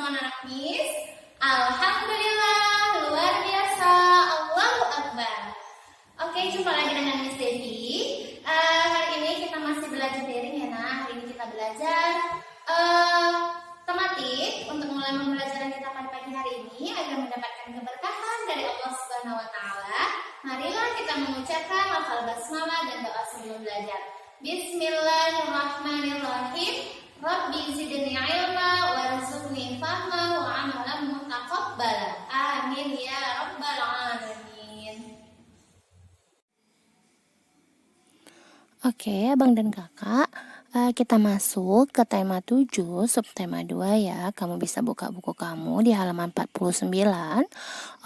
anak Miss? Alhamdulillah, luar biasa, Allahu Akbar. Oke, jumpa lagi dengan Miss Devi. Hari ini kita masih belajar daring ya, nah. Hari ini kita belajar tematik untuk mulai pembelajaran kita pada pagi hari ini agar mendapatkan keberkahan dari Allah Subhanahu wa taala. Marilah kita mengucapkan lafal basmalah dan doa sebelum belajar. Bismillahirrahmanirrahim. Rabbi zidni ilma warzuqni fahma wa amalan mutaqabbala. Amin ya rabbal alamin. Oke, Abang dan Kakak, kita masuk ke tema 7, subtema 2 ya. Kamu bisa buka buku kamu di halaman 49.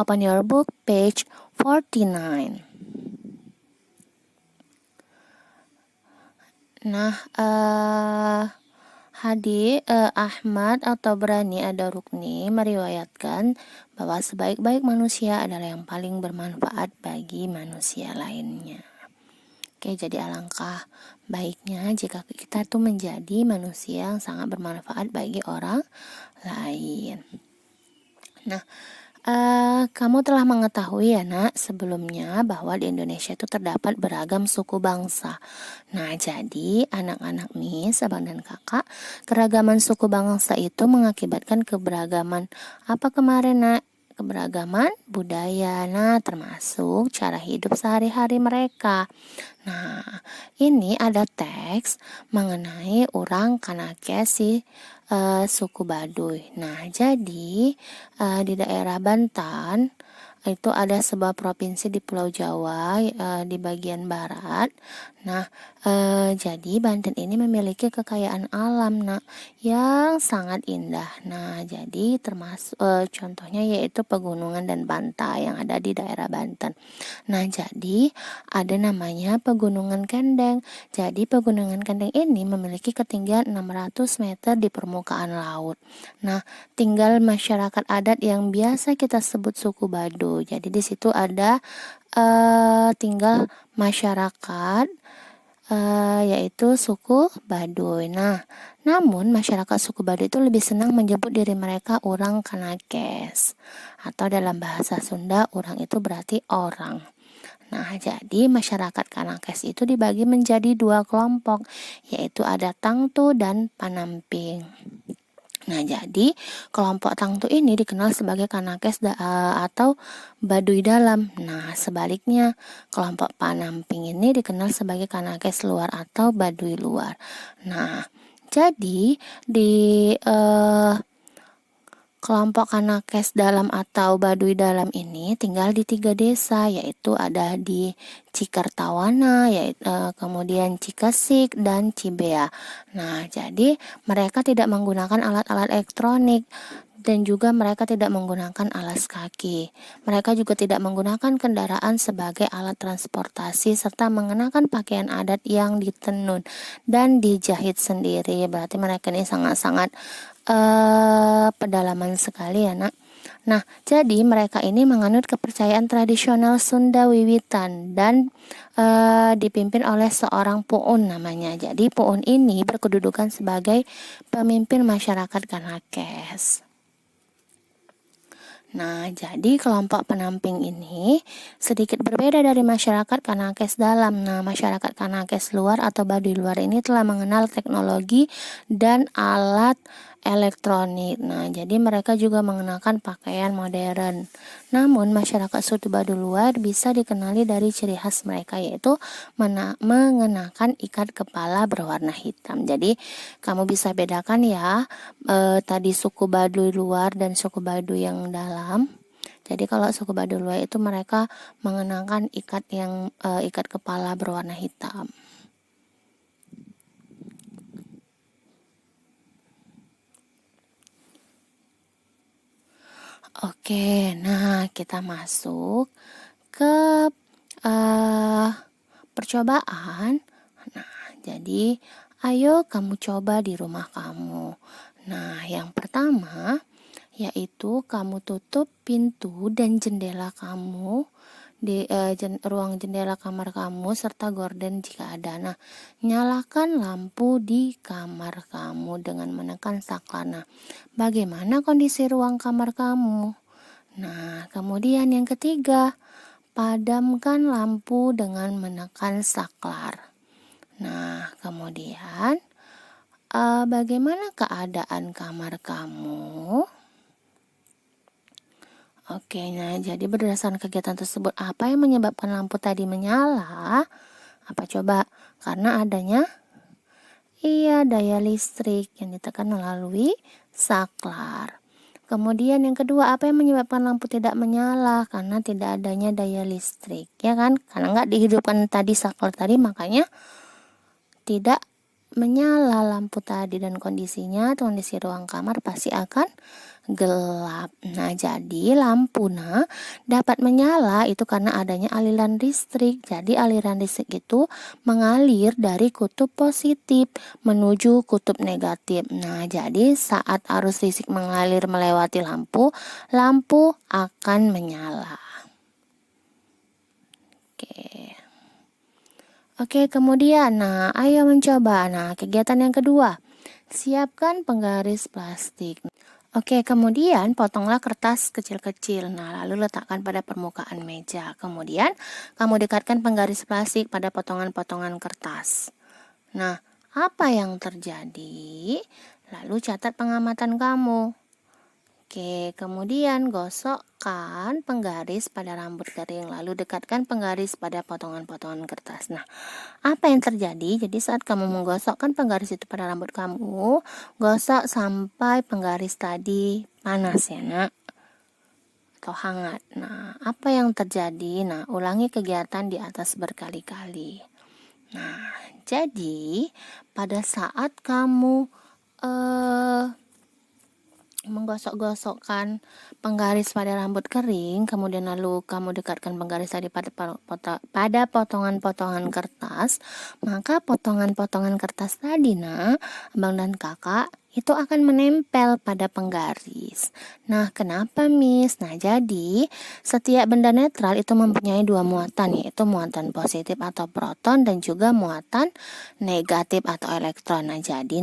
Open your book, page 49. Nah, Ahmad atau Brani Ad-Darukni meriwayatkan bahwa sebaik-baik manusia adalah yang paling bermanfaat bagi manusia lainnya. Oke, jadi alangkah baiknya jika kita tuh menjadi manusia yang sangat bermanfaat bagi orang lain. Nah, kamu telah mengetahui ya nak sebelumnya bahwa di Indonesia itu terdapat beragam suku bangsa. Nah, jadi anak-anak Miss, abang dan kakak, keragaman suku bangsa itu mengakibatkan keberagaman apa kemarin nak? Keberagaman budaya, nah termasuk cara hidup sehari-hari mereka. Nah, ini ada teks mengenai orang Kanakesi suku Baduy. Nah, jadi di daerah Banten itu ada sebuah provinsi di Pulau Jawa di bagian barat. Nah, jadi Banten ini memiliki kekayaan alam yang sangat indah. Nah, jadi termasuk contohnya yaitu pegunungan dan pantai yang ada di daerah Banten. Nah, jadi ada namanya Pegunungan Kendeng. Jadi Pegunungan Kendeng ini memiliki ketinggian 600 meter di permukaan laut. Nah, tinggal masyarakat adat yang biasa kita sebut suku Baduy. Jadi di situ ada tinggal masyarakat yaitu suku Baduy. Nah, namun masyarakat suku Baduy itu lebih senang menyebut diri mereka orang Kanakes, atau dalam bahasa Sunda orang itu berarti orang. Nah, jadi masyarakat Kanakes itu dibagi menjadi 2 kelompok, yaitu ada Tangtu dan Panamping. Nah, jadi kelompok Tangtu ini dikenal sebagai Kanakes atau Baduy dalam. Nah, sebaliknya kelompok Panamping ini dikenal sebagai Kanakes luar atau Baduy luar. Nah, jadi di kelompok Kanakes dalam atau Baduy dalam ini tinggal di 3 desa, yaitu ada di Cikertawana, kemudian Cikesik dan Cibea. Nah, jadi mereka tidak menggunakan alat-alat elektronik dan juga mereka tidak menggunakan alas kaki. Mereka juga tidak menggunakan kendaraan sebagai alat transportasi serta mengenakan pakaian adat yang ditenun dan dijahit sendiri. Berarti mereka ini sangat-sangat pedalaman sekali ya nak. Nah, jadi mereka ini menganut kepercayaan tradisional Sunda Wiwitan dan dipimpin oleh seorang Puun namanya. Jadi Puun ini berkedudukan sebagai pemimpin masyarakat Kanakes. Nah, jadi kelompok Penamping ini sedikit berbeda dari masyarakat Kanakes dalam. Nah, masyarakat Kanakes luar atau Baduy luar ini telah mengenal teknologi dan alat elektronik. Nah, jadi mereka juga mengenakan pakaian modern. Namun, masyarakat suku Baduy luar bisa dikenali dari ciri khas mereka, yaitu mengenakan ikat kepala berwarna hitam. Jadi, kamu bisa bedakan ya tadi suku Baduy luar dan suku Baduy yang dalam. Jadi kalau suku Baduy luar itu mereka mengenakan ikat kepala berwarna hitam. Oke, nah kita masuk ke percobaan. Nah, jadi ayo kamu coba di rumah kamu. Nah, yang pertama yaitu kamu tutup pintu dan jendela kamu di ruang jendela kamar kamu serta gorden jika ada. Nah, nyalakan lampu di kamar kamu dengan menekan saklar. Nah, bagaimana kondisi ruang kamar kamu? Nah, kemudian yang ketiga, padamkan lampu dengan menekan saklar. Nah, kemudian bagaimana keadaan kamar kamu? Oke, nah jadi berdasarkan kegiatan tersebut, apa yang menyebabkan lampu tadi menyala? Apa coba? Karena adanya daya listrik yang ditekan melalui saklar. Kemudian yang kedua, apa yang menyebabkan lampu tidak menyala? Karena tidak adanya daya listrik, ya kan? Karena nggak dihidupkan tadi saklar tadi, makanya tidak menyala lampu tadi, dan kondisi ruang kamar pasti akan gelap. Nah, jadi lampu dapat menyala itu karena adanya aliran listrik. Jadi aliran listrik itu mengalir dari kutub positif menuju kutub negatif. Nah, jadi saat arus listrik mengalir melewati lampu, lampu akan menyala. Oke, kemudian ayo mencoba. Nah, kegiatan yang kedua, siapkan penggaris plastik. Oke, kemudian potonglah kertas kecil-kecil. Nah, lalu letakkan pada permukaan meja. Kemudian, kamu dekatkan penggaris plastik pada potongan-potongan kertas. Nah, apa yang terjadi? Lalu catat pengamatan kamu. Oke, kemudian gosokkan penggaris pada rambut kering, lalu dekatkan penggaris pada potongan-potongan kertas. Nah, apa yang terjadi? Jadi saat kamu menggosokkan penggaris itu pada rambut kamu, gosok sampai penggaris tadi panas ya, Nak, atau hangat. Nah, apa yang terjadi? Nah, ulangi kegiatan di atas berkali-kali. Nah, jadi pada saat kamu menggosok-gosokkan penggaris pada rambut kering, kemudian lalu kamu dekatkan penggaris tadi pada potongan-potongan kertas, maka potongan-potongan kertas tadi, abang dan kakak, itu akan menempel pada penggaris. Nah, kenapa, Miss? Nah, jadi setiap benda netral itu mempunyai dua muatan, yaitu muatan positif atau proton dan juga muatan negatif atau elektron. Nah, jadi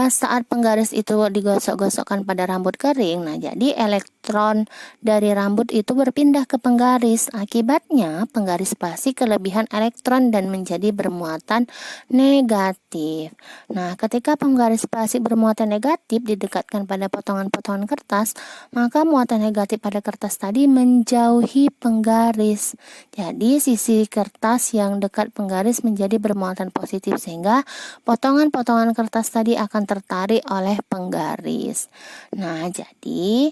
saat penggaris itu digosok-gosokkan pada rambut kering, nah jadi elektron dari rambut itu berpindah ke penggaris. Akibatnya penggaris plastik kelebihan elektron dan menjadi bermuatan negatif. Nah, ketika penggaris plastik bermuatan negatif didekatkan pada potongan-potongan kertas, maka muatan negatif pada kertas tadi menjauhi penggaris. Jadi sisi kertas yang dekat penggaris menjadi bermuatan positif, sehingga potongan-potongan kertas tadi akan tertarik oleh penggaris. Nah, jadi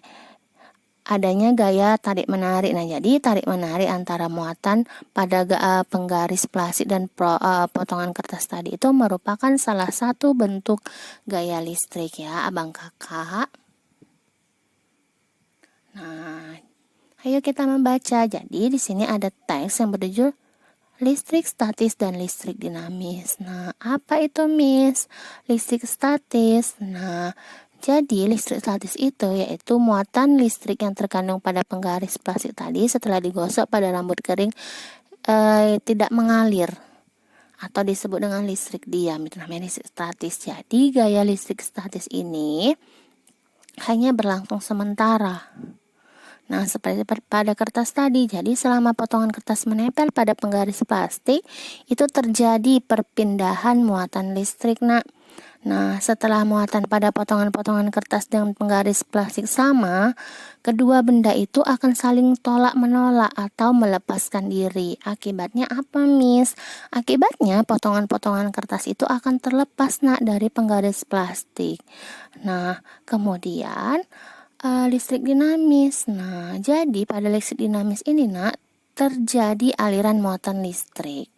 adanya gaya tarik-menarik. Nah, jadi tarik-menarik antara muatan pada penggaris plastik dan potongan kertas tadi itu merupakan salah satu bentuk gaya listrik ya, abang kakak. Nah, ayo kita membaca. Jadi di sini ada teks yang berjudul listrik statis dan listrik dinamis. Nah, apa itu, Miss? Listrik statis. Nah, jadi listrik statis itu yaitu muatan listrik yang terkandung pada penggaris plastik tadi setelah digosok pada rambut kering tidak mengalir atau disebut dengan listrik diam. Itu namanya listrik statis. Jadi gaya listrik statis ini hanya berlangsung sementara. Nah, seperti pada kertas tadi, jadi selama potongan kertas menempel pada penggaris plastik, itu terjadi perpindahan muatan listrik, Nak. Nah, setelah muatan pada potongan-potongan kertas dengan penggaris plastik sama, kedua benda itu akan saling tolak-menolak atau melepaskan diri. Akibatnya apa, Miss? Akibatnya potongan-potongan kertas itu akan terlepas, Nak, dari penggaris plastik. Nah, kemudian listrik dinamis. Nah, jadi pada listrik dinamis ini, Nak, terjadi aliran muatan listrik.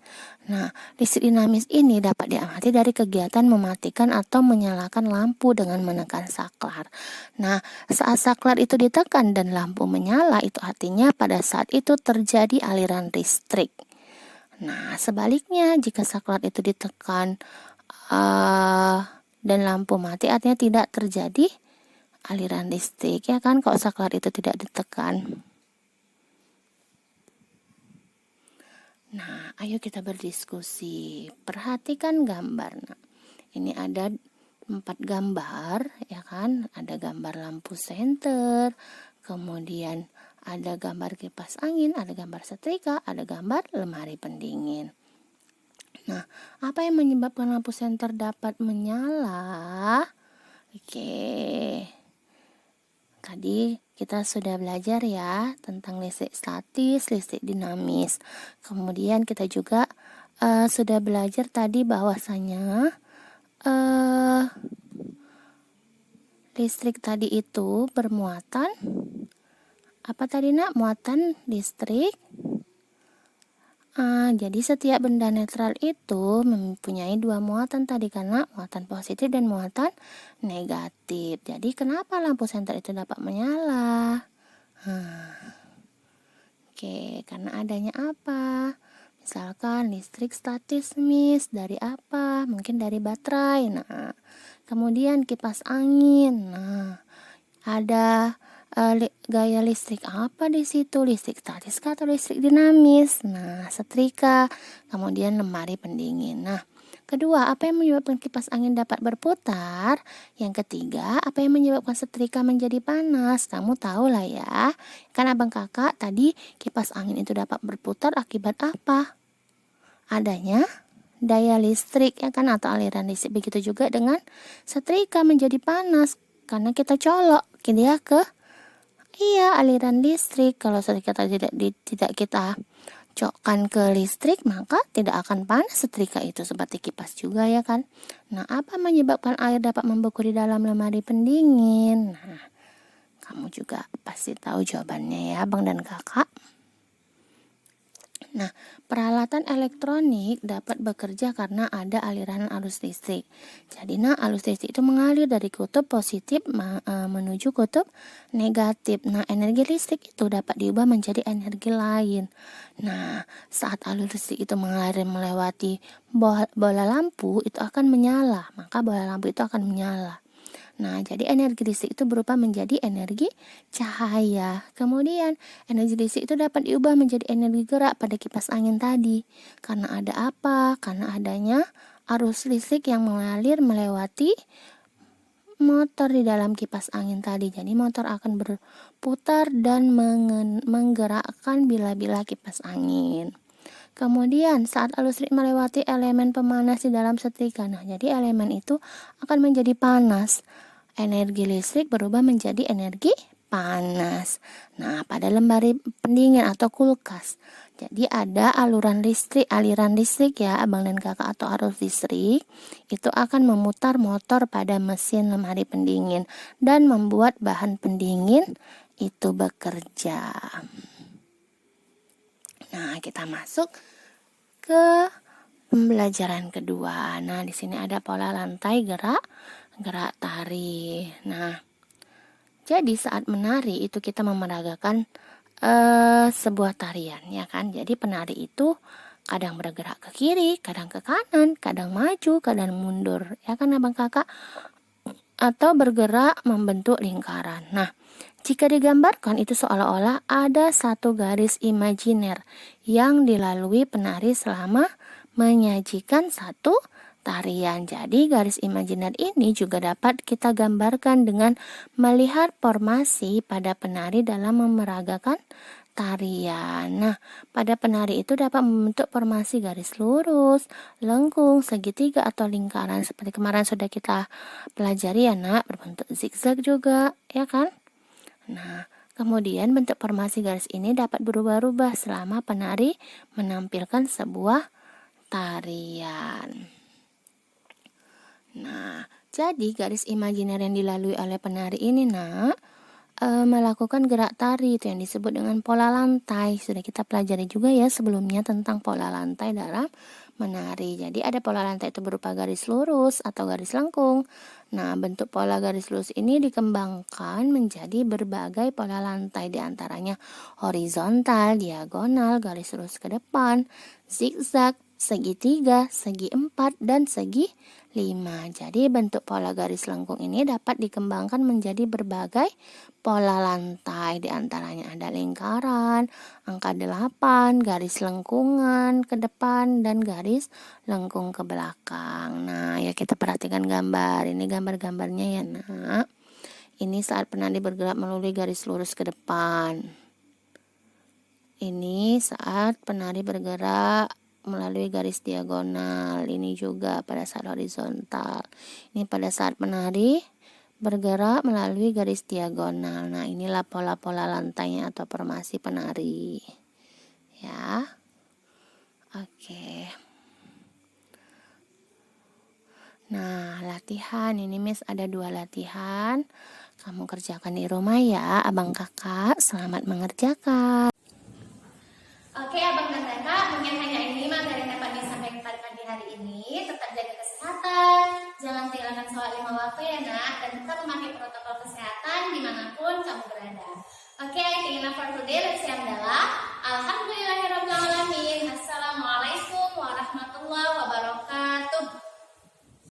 Nah, listrik dinamis ini dapat diamati dari kegiatan mematikan atau menyalakan lampu dengan menekan saklar. Nah, saat saklar itu ditekan dan lampu menyala, itu artinya pada saat itu terjadi aliran listrik. Nah, sebaliknya jika saklar itu ditekan dan lampu mati, artinya tidak terjadi aliran listrik, ya kan, kalau saklar itu tidak ditekan. Nah, ayo kita berdiskusi. Perhatikan gambar. Nah, ini ada 4 gambar, ya kan? Ada gambar lampu senter, kemudian ada gambar kipas angin, ada gambar setrika, ada gambar lemari pendingin. Nah, apa yang menyebabkan lampu senter dapat menyala? Oke. Tadi kita sudah belajar ya tentang listrik statis, listrik dinamis. Kemudian kita juga sudah belajar tadi bahwasanya listrik tadi itu bermuatan apa tadi nak? Muatan listrik. Jadi setiap benda netral itu mempunyai 2 muatan tadi, karena muatan positif dan muatan negatif. Jadi kenapa lampu senter itu dapat menyala? Oke, karena adanya apa? Misalkan listrik statis dari apa? Mungkin dari baterai. Nah, kemudian kipas angin. Nah, ada gaya listrik apa di situ? Listrik statis atau listrik dinamis? Nah, setrika, kemudian lemari pendingin. Nah, kedua, apa yang menyebabkan kipas angin dapat berputar? Yang ketiga, apa yang menyebabkan setrika menjadi panas? Kamu tahu lah ya. Kan abang kakak tadi kipas angin itu dapat berputar akibat apa? Adanya daya listrik, ya kan, atau aliran listrik. Begitu juga dengan setrika menjadi panas karena kita colok dia ke aliran listrik. Kalau setrika tidak kita cokkan ke listrik, maka tidak akan panas setrika itu, seperti kipas juga ya kan. Nah, apa menyebabkan air dapat membeku di dalam lemari pendingin? Nah, kamu juga pasti tahu jawabannya ya, Bang dan Kakak. Nah, peralatan elektronik dapat bekerja karena ada aliran arus listrik. Jadi, arus listrik itu mengalir dari kutub positif menuju kutub negatif. Nah, energi listrik itu dapat diubah menjadi energi lain. Nah, saat arus listrik itu mengalir melewati bola lampu, itu akan menyala. Maka bola lampu itu akan menyala. Nah, jadi energi listrik itu berubah menjadi energi cahaya. Kemudian, energi listrik itu dapat diubah menjadi energi gerak pada kipas angin tadi. Karena ada apa? Karena adanya arus listrik yang mengalir melewati motor di dalam kipas angin tadi. Jadi, motor akan berputar dan menggerakkan bila-bila kipas angin. Kemudian, saat arus listrik melewati elemen pemanas di dalam setrika. Nah, jadi elemen itu akan menjadi panas. Energi listrik berubah menjadi energi panas. Nah, pada lemari pendingin atau kulkas, jadi ada aliran listrik ya, abang dan kakak, atau arus listrik itu akan memutar motor pada mesin lemari pendingin dan membuat bahan pendingin itu bekerja. Nah, kita masuk ke pembelajaran kedua. Nah, di sini ada pola lantai gerak tari. Nah, jadi saat menari itu kita memeragakan sebuah tarian, ya kan. Jadi penari itu kadang bergerak ke kiri, kadang ke kanan, kadang maju, kadang mundur, ya kan abang kakak, atau bergerak membentuk lingkaran. Nah, jika digambarkan itu seolah-olah ada satu garis imajiner yang dilalui penari selama menyajikan satu tarian. Jadi garis imajiner ini juga dapat kita gambarkan dengan melihat formasi pada penari dalam memeragakan tarian. Nah, pada penari itu dapat membentuk formasi garis lurus, lengkung, segitiga, atau lingkaran. Seperti kemarin sudah kita pelajari ya nak, berbentuk zigzag juga, ya kan? Nah, kemudian bentuk formasi garis ini dapat berubah-ubah selama penari menampilkan sebuah tarian. Nah, jadi garis imajiner yang dilalui oleh penari ini melakukan gerak tari, itu yang disebut dengan pola lantai. Sudah kita pelajari juga ya sebelumnya tentang pola lantai dalam menari. Jadi ada pola lantai itu berupa garis lurus atau garis lengkung. Nah, bentuk pola garis lurus ini dikembangkan menjadi berbagai pola lantai, diantaranya horizontal, diagonal, garis lurus ke depan, zigzag, segi 3, segi 4, dan segi 5. Jadi bentuk pola garis lengkung ini dapat dikembangkan menjadi berbagai pola lantai. Di antaranya ada lingkaran, angka 8, garis lengkungan ke depan, dan garis lengkung ke belakang. Nah, ya kita perhatikan gambar. Ini gambar-gambarnya ya nak. Ini saat penari bergerak melalui garis lurus ke depan. Ini saat penari bergerak melalui garis diagonal. Ini juga pada saat horizontal. Ini pada saat penari bergerak melalui garis diagonal. Nah, inilah pola-pola lantainya atau formasi penari. Ya. Oke. Nah, latihan. Ini Miss ada 2 latihan. Kamu kerjakan di rumah ya, abang kakak. Selamat mengerjakan. Oke, abang dan kakak, mungkin hanya ini materi yang dapat disampaikan pada pagi hari ini. Tetap jaga kesehatan, jangan tinggalkan sholat 5 waktu ya nak, dan tetap memakai protokol kesehatan dimanapun kamu berada. Oke, I think enough for today. Let's say adalah Alhamdulillah.